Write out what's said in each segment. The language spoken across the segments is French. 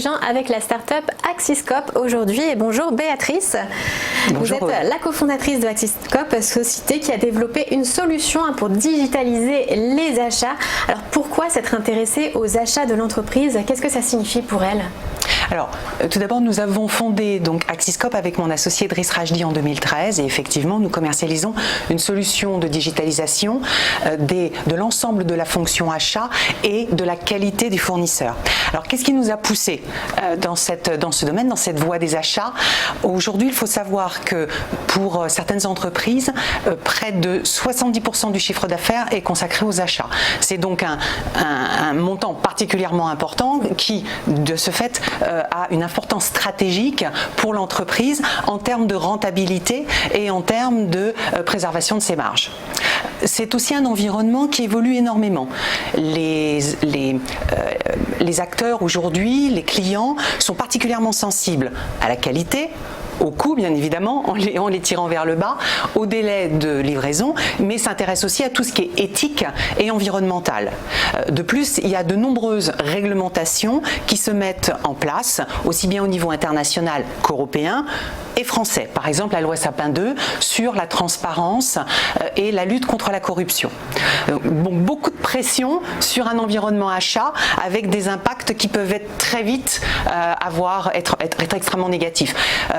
intelligent avec la start-up Axiscope aujourd'hui. Et bonjour Béatrice. Bonjour. Vous êtes la cofondatrice de Axiscope, société qui a développé une solution pour digitaliser les achats. Alors pourquoi s'être intéressée aux achats de l'entreprise? Qu'est-ce que ça signifie pour elle? Alors, tout d'abord, nous avons fondé donc Axiscope avec mon associé Driss Rachdi en 2013 et effectivement, nous commercialisons une solution de digitalisation de l'ensemble de la fonction achat et de la qualité des fournisseurs. Alors, qu'est-ce qui nous a poussé dans ce domaine, dans cette voie des achats? Aujourd'hui, il faut savoir que pour certaines entreprises, près de 70% du chiffre d'affaires est consacré aux achats. C'est donc un montant particulièrement important qui, de ce fait, a une importance stratégique pour l'entreprise en termes de rentabilité et en termes de préservation de ses marges. C'est aussi un environnement qui évolue énormément. Les acteurs aujourd'hui, les clients, sont particulièrement sensibles à la qualité, au coût bien évidemment, en les tirant vers le bas, au délai de livraison, mais s'intéresse aussi à tout ce qui est éthique et environnemental. De plus, il y a de nombreuses réglementations qui se mettent en place, aussi bien au niveau international qu'européen et français. Par exemple, la loi Sapin 2 sur la transparence et la lutte contre la corruption. Bon, beaucoup de pression sur un environnement achat avec des impacts qui peuvent être très vite être extrêmement négatifs.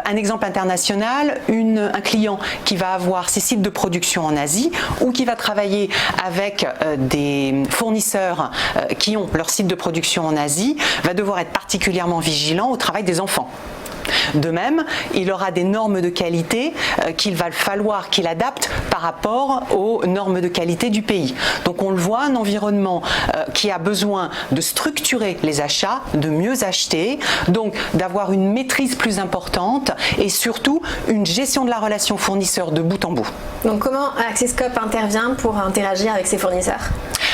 Un exemple international, un client qui va avoir ses sites de production en Asie ou qui va travailler avec des fournisseurs qui ont leur site de production en Asie va devoir être particulièrement vigilant au travail des enfants. De même, il aura des normes de qualité qu'il va falloir qu'il adapte par rapport aux normes de qualité du pays. Donc on le voit, un environnement qui a besoin de structurer les achats, de mieux acheter, donc d'avoir une maîtrise plus importante et surtout une gestion de la relation fournisseur de bout en bout. Donc comment Axiscope intervient pour interagir avec ses fournisseurs?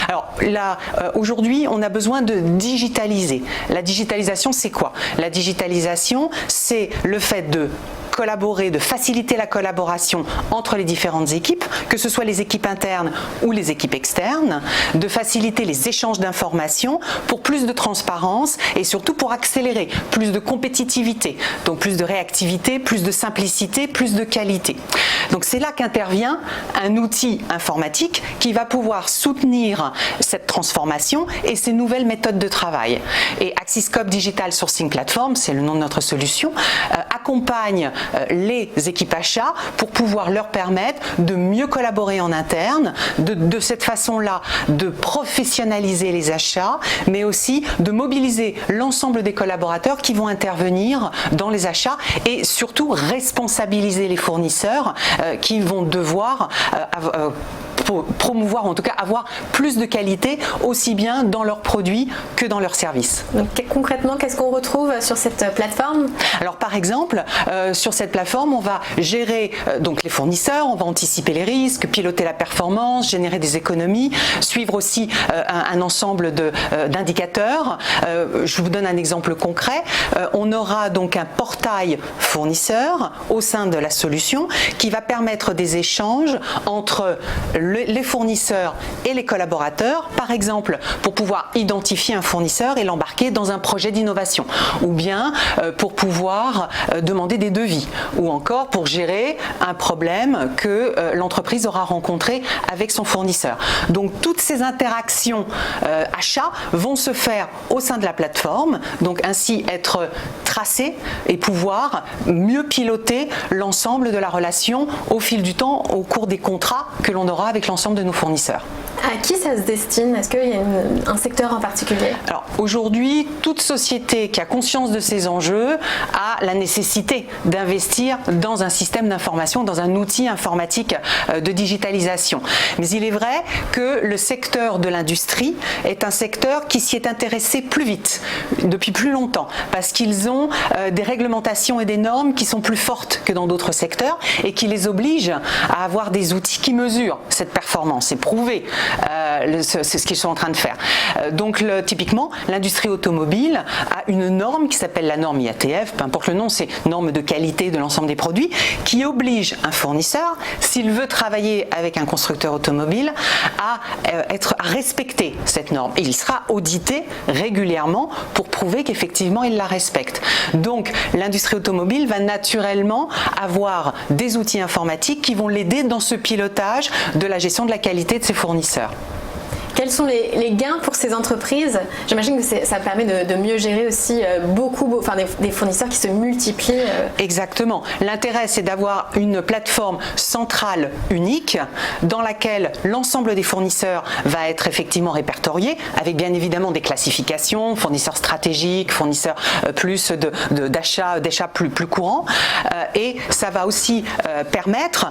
Alors là, aujourd'hui, on a besoin de digitaliser. La digitalisation, c'est quoi? La digitalisation, c'est le fait de collaborer, de faciliter la collaboration entre les différentes équipes, que ce soit les équipes internes ou les équipes externes, de faciliter les échanges d'informations pour plus de transparence et surtout pour accélérer plus de compétitivité, donc plus de réactivité, plus de simplicité, plus de qualité. Donc c'est là qu'intervient un outil informatique qui va pouvoir soutenir cette transformation et ces nouvelles méthodes de travail. Et Axiscope Digital Sourcing Platform, c'est le nom de notre solution, accompagne les équipes achats pour pouvoir leur permettre de mieux collaborer en interne, de cette façon-là de professionnaliser les achats, mais aussi de mobiliser l'ensemble des collaborateurs qui vont intervenir dans les achats et surtout responsabiliser les fournisseurs qui vont devoir promouvoir, en tout cas avoir plus de qualité aussi bien dans leurs produits que dans leurs services. Donc concrètement, qu'est-ce qu'on retrouve sur cette plateforme? Alors par exemple, sur cette plateforme, on va gérer donc les fournisseurs, on va anticiper les risques, piloter la performance, générer des économies, suivre aussi un ensemble d'indicateurs. Je vous donne un exemple concret. On aura donc un portail fournisseur au sein de la solution qui va permettre des échanges entre les fournisseurs et les collaborateurs, par exemple pour pouvoir identifier un fournisseur et l'embarquer dans un projet d'innovation, ou bien pour pouvoir demander des devis, ou encore pour gérer un problème que l'entreprise aura rencontré avec son fournisseur. Donc toutes ces interactions achats vont se faire au sein de la plateforme, donc ainsi être tracées et pouvoir mieux piloter l'ensemble de la relation au fil du temps, au cours des contrats que l'on aura avec l'ensemble de nos fournisseurs. À qui ça se destine? Est-ce qu'il y a un secteur en particulier? Alors aujourd'hui, toute société qui a conscience de ces enjeux a la nécessité d'investir dans un système d'information, dans un outil informatique de digitalisation. Mais il est vrai que le secteur de l'industrie est un secteur qui s'y est intéressé plus vite, depuis plus longtemps, parce qu'ils ont des réglementations et des normes qui sont plus fortes que dans d'autres secteurs et qui les obligent à avoir des outils qui mesurent cette performance et prouver c'est ce qu'ils sont en train de faire. Donc typiquement, l'industrie automobile a une norme qui s'appelle la norme IATF, peu importe le nom, c'est norme de qualité de l'ensemble des produits, qui oblige un fournisseur, s'il veut travailler avec un constructeur automobile, à respecter cette norme et il sera audité régulièrement pour prouver qu'effectivement il la respecte. Donc l'industrie automobile va naturellement avoir des outils informatiques qui vont l'aider dans ce pilotage de la gestion de la qualité de ses fournisseurs. Quels sont les gains pour ces entreprises? J'imagine que ça permet de mieux gérer aussi des fournisseurs qui se multiplient. Exactement. L'intérêt, c'est d'avoir une plateforme centrale unique dans laquelle l'ensemble des fournisseurs va être effectivement répertorié, avec bien évidemment des classifications, fournisseurs stratégiques, fournisseurs plus d'achats plus courants. Et ça va aussi permettre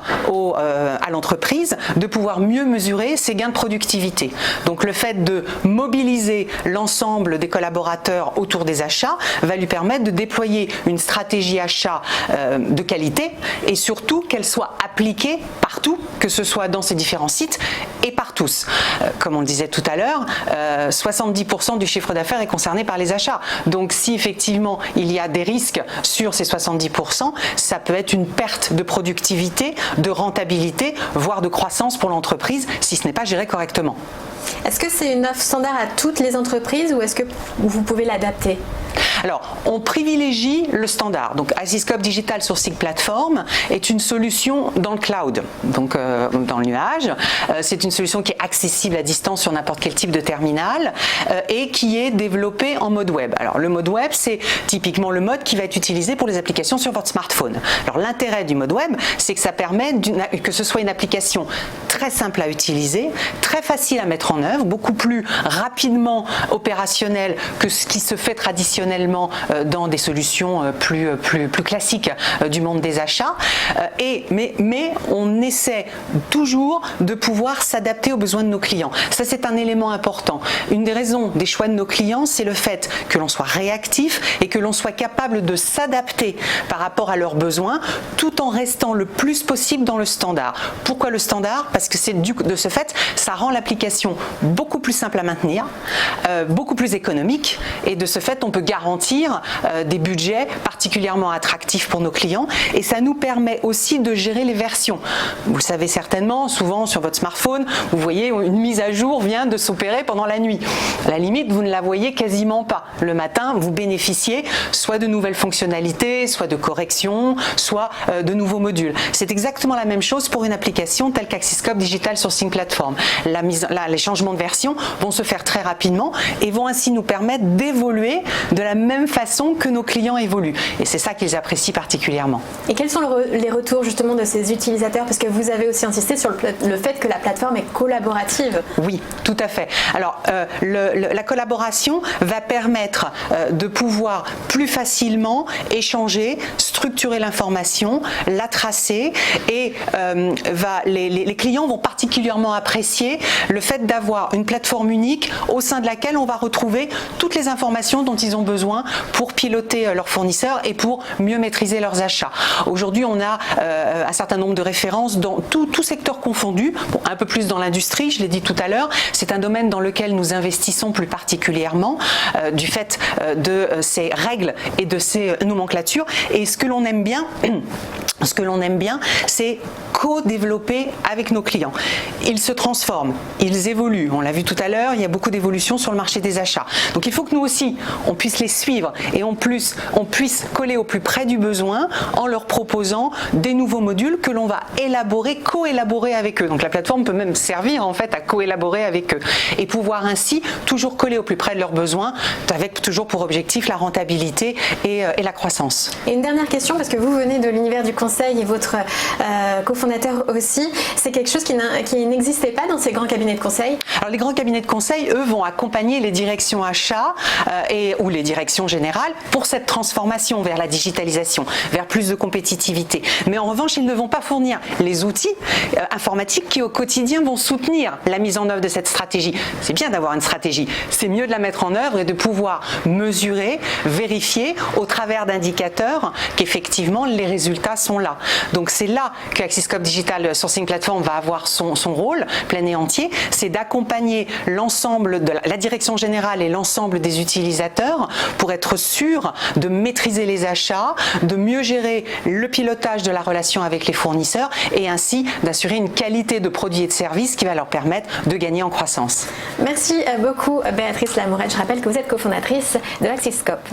à l'entreprise de pouvoir mieux mesurer ses gains de productivité. Donc le fait de mobiliser l'ensemble des collaborateurs autour des achats va lui permettre de déployer une stratégie achat de qualité et surtout qu'elle soit appliquée partout, que ce soit dans ces différents sites et par tous. Comme on le disait tout à l'heure, 70% du chiffre d'affaires est concerné par les achats. Donc si effectivement il y a des risques sur ces 70%, ça peut être une perte de productivité, de rentabilité, voire de croissance pour l'entreprise si ce n'est pas géré correctement. Est-ce que c'est une offre standard à toutes les entreprises ou est-ce que vous pouvez l'adapter? Alors, on privilégie le standard. Donc, Axiscope Digital Sourcing Platform est une solution dans le cloud, donc dans le nuage. C'est une solution qui est accessible à distance sur n'importe quel type de terminal et qui est développée en mode web. Alors, le mode web, c'est typiquement le mode qui va être utilisé pour les applications sur votre smartphone. Alors, l'intérêt du mode web, c'est que ça permet que ce soit une application très simple à utiliser, très facile à mettre en œuvre, beaucoup plus rapidement opérationnelle que ce qui se fait traditionnellement dans des solutions plus classiques du monde des achats. Mais on essaie toujours de pouvoir s'adapter aux besoins de nos clients. Ça, c'est un élément important. Une des raisons des choix de nos clients, c'est le fait que l'on soit réactif et que l'on soit capable de s'adapter par rapport à leurs besoins tout en restant le plus possible dans le standard. Pourquoi le standard? Parce que de ce fait, ça rend l'application beaucoup plus simple à maintenir, beaucoup plus économique et de ce fait, on peut garantir des budgets particulièrement attractifs pour nos clients et ça nous permet aussi de gérer les versions. Vous le savez certainement, souvent sur votre smartphone, vous voyez une mise à jour vient de s'opérer pendant la nuit. À la limite, vous ne la voyez quasiment pas. Le matin, vous bénéficiez soit de nouvelles fonctionnalités, soit de corrections, soit de nouveaux modules. C'est exactement la même chose pour une application telle qu'Axiscope Digital Sourcing Platform. Les changements de version vont se faire très rapidement et vont ainsi nous permettre d'évoluer de la même façon que nos clients évoluent. Et c'est ça qu'ils apprécient particulièrement. Et quels sont les retours justement de ces utilisateurs? Parce que vous avez aussi insisté sur le fait que la plateforme est collaborative. Oui, tout à fait. Alors, la collaboration va permettre de pouvoir plus facilement échanger, structurer l'information, la tracer et les clients vont particulièrement apprécier le fait d'avoir une plateforme unique au sein de laquelle on va retrouver toutes les informations dont ils ont besoin pour piloter leurs fournisseurs et pour mieux maîtriser leurs achats. Aujourd'hui, on a un certain nombre de références dans tout secteur confondu, un peu plus dans l'industrie, je l'ai dit tout à l'heure, c'est un domaine dans lequel nous investissons plus particulièrement du fait de ces règles et de ces nomenclatures. Et ce que l'on aime bien, c'est co-développer avec nos clients. Ils se transforment, ils évoluent. On l'a vu tout à l'heure, il y a beaucoup d'évolutions sur le marché des achats. Donc il faut que nous aussi, on puisse les suivre et on puisse coller au plus près du besoin en leur proposant des nouveaux modules que l'on va élaborer, co-élaborer avec eux. Donc la plateforme peut même servir en fait à co-élaborer avec eux et pouvoir ainsi toujours coller au plus près de leurs besoins avec toujours pour objectif la rentabilité et la croissance. Et une dernière question, parce que vous venez de l'univers du conseil et votre cofondateur aussi, c'est quelque chose qui n'existait pas dans ces grands cabinets de conseil? Alors les grands cabinets de conseil, eux, vont accompagner les directions achats ou les directions générales pour cette transformation vers la digitalisation, vers plus de compétitivité. Mais en revanche, ils ne vont pas fournir les outils informatiques qui au quotidien vont soutenir la mise en œuvre de cette stratégie. C'est bien d'avoir une stratégie, c'est mieux de la mettre en œuvre et de pouvoir mesurer, vérifier au travers d'indicateurs qu'effectivement les résultats sont là. Donc c'est là qu'Axiscope Digital Sourcing Platform va avoir son rôle plein et entier, c'est d'accompagner l'ensemble de la direction générale et l'ensemble des utilisateurs pour être sûr de maîtriser les achats, de mieux gérer le pilotage de la relation avec les fournisseurs et ainsi d'assurer une qualité de produits et de services qui va leur permettre de gagner en croissance. Merci beaucoup Béatrice Lamourette. Je rappelle que vous êtes cofondatrice de Axiscope.